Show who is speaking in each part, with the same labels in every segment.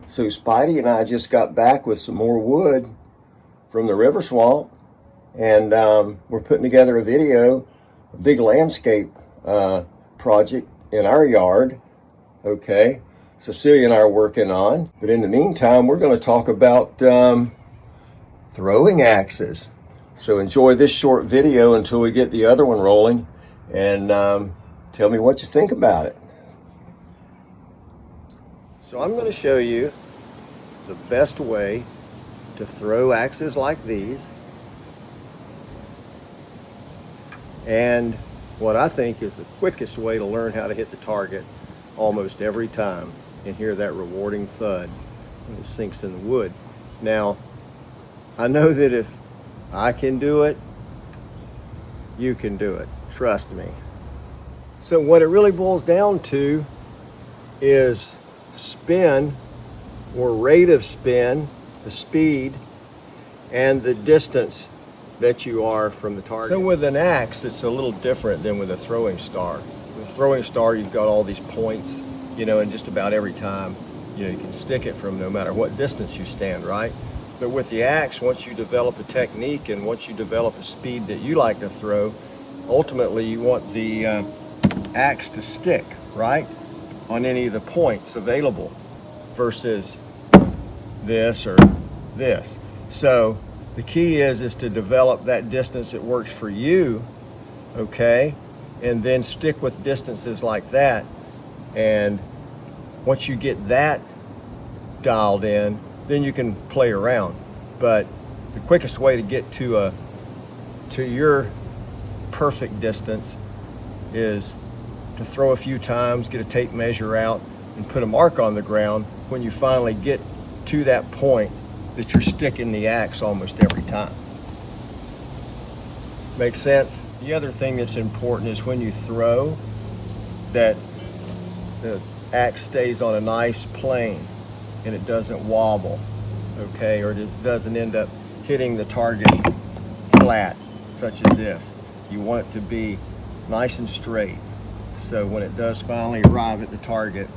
Speaker 1: So Spidey and I just got back with some more wood from the river swamp, and we're putting together a video, a big landscape project in our yard. Okay, Cecilia and I are working on. But in the meantime, we're going to talk about throwing axes. So enjoy this short video until we get the other one rolling, and tell me what you think about it. So I'm going to show you the best way to throw axes like these, and what I think is the quickest way to learn how to hit the target almost every time and hear that rewarding thud when it sinks in the wood. Now, I know that if I can do it, you can do it. Trust me. So what it really boils down to is spin, or rate of spin, the speed, and the distance that you are from the target. So with an axe, it's a little different than with a throwing star. With a throwing star, you've got all these points, and just about every time, you can stick it from no matter what distance you stand, right? But with the axe, once you develop a technique and once you develop a speed that you like to throw, ultimately you want the axe to stick, right, on any of the points available versus this or this. So the key is to develop that distance that works for you, okay, and then stick with distances like that. And once you get that dialed in, then you can play around. But the quickest way to get to your perfect distance is to throw a few times, get a tape measure out, and put a mark on the ground when you finally get to that point that you're sticking the axe almost every time. Make sense? The other thing that's important is when you throw, that the axe stays on a nice plane and it doesn't wobble, okay, or it doesn't end up hitting the target flat, such as this. You want it to be nice and straight, so when it does finally arrive at the target,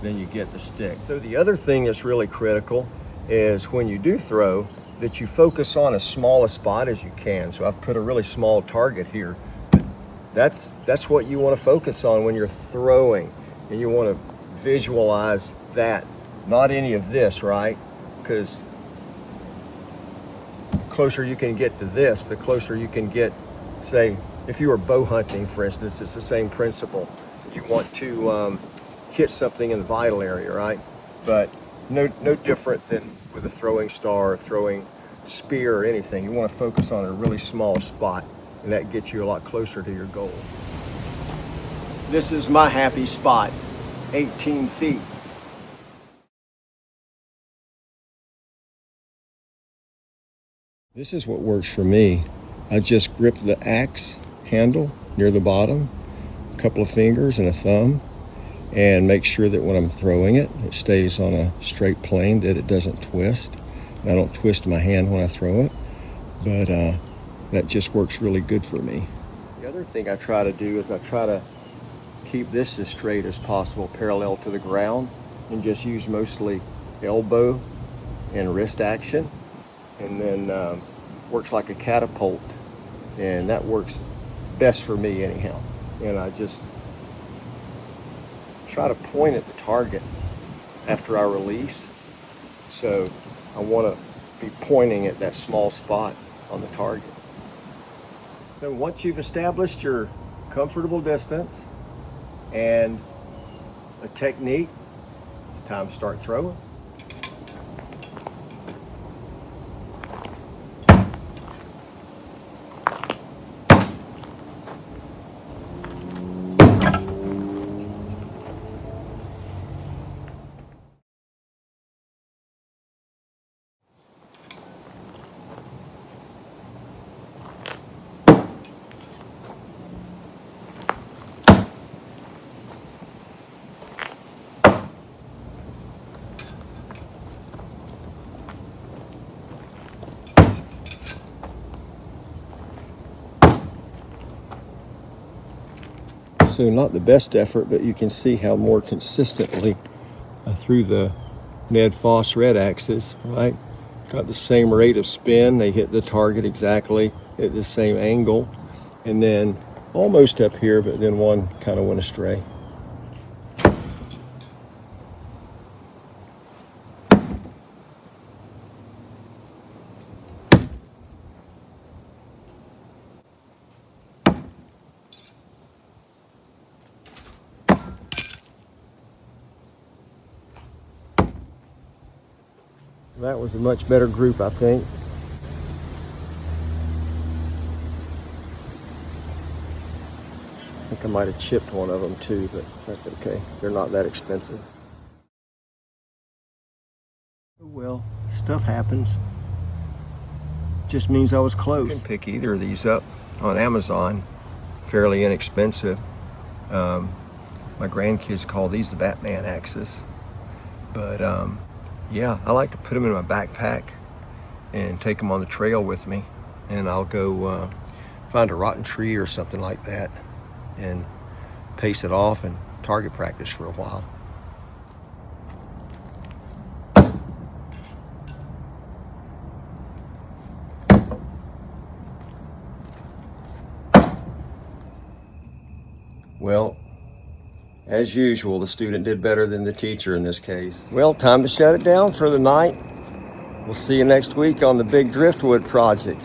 Speaker 1: then you get the stick. So the other thing that's really critical is when you do throw, that you focus on as small a spot as you can. So I've put a really small target here, but that's what you want to focus on when you're throwing, and you want to visualize that, not any of this, right? Because the closer you can get to this, the closer you can get, say, if you were bow hunting, for instance, it's the same principle. You want to hit something in the vital area, right? But no different than with a throwing star or throwing spear or anything. You want to focus on a really small spot, and that gets you a lot closer to your goal. This is my happy spot, 18 feet. This is what works for me. I just grip the axe handle near the bottom, a couple of fingers and a thumb, and make sure that when I'm throwing it, it stays on a straight plane, that it doesn't twist. I don't twist my hand when I throw it, but that just works really good for me. The other thing I try to do is I try to keep this as straight as possible, parallel to the ground, and just use mostly elbow and wrist action, and then works like a catapult, and that works best for me anyhow. And I just try to point at the target after I release, so I want to be pointing at that small spot on the target. So once you've established your comfortable distance and a technique, it's time to start throwing. So not the best effort, but you can see how more consistently I threw the Ned Foss red axes, right? Got the same rate of spin. They hit the target exactly at the same angle. And then almost up here, but then one kind of went astray. That was a much better group, I think. I think I might have chipped one of them too, but that's okay. They're not that expensive. Well, stuff happens. Just means I was close. You can pick either of these up on Amazon, fairly inexpensive. My grandkids call these the Batman axes. But yeah, I like to put them in my backpack and take them on the trail with me. And I'll go find a rotten tree or something like that and pace it off and target practice for a while. Well, as usual, the student did better than the teacher in this case. Well, time to shut it down for the night. We'll see you next week on the Big Driftwood project.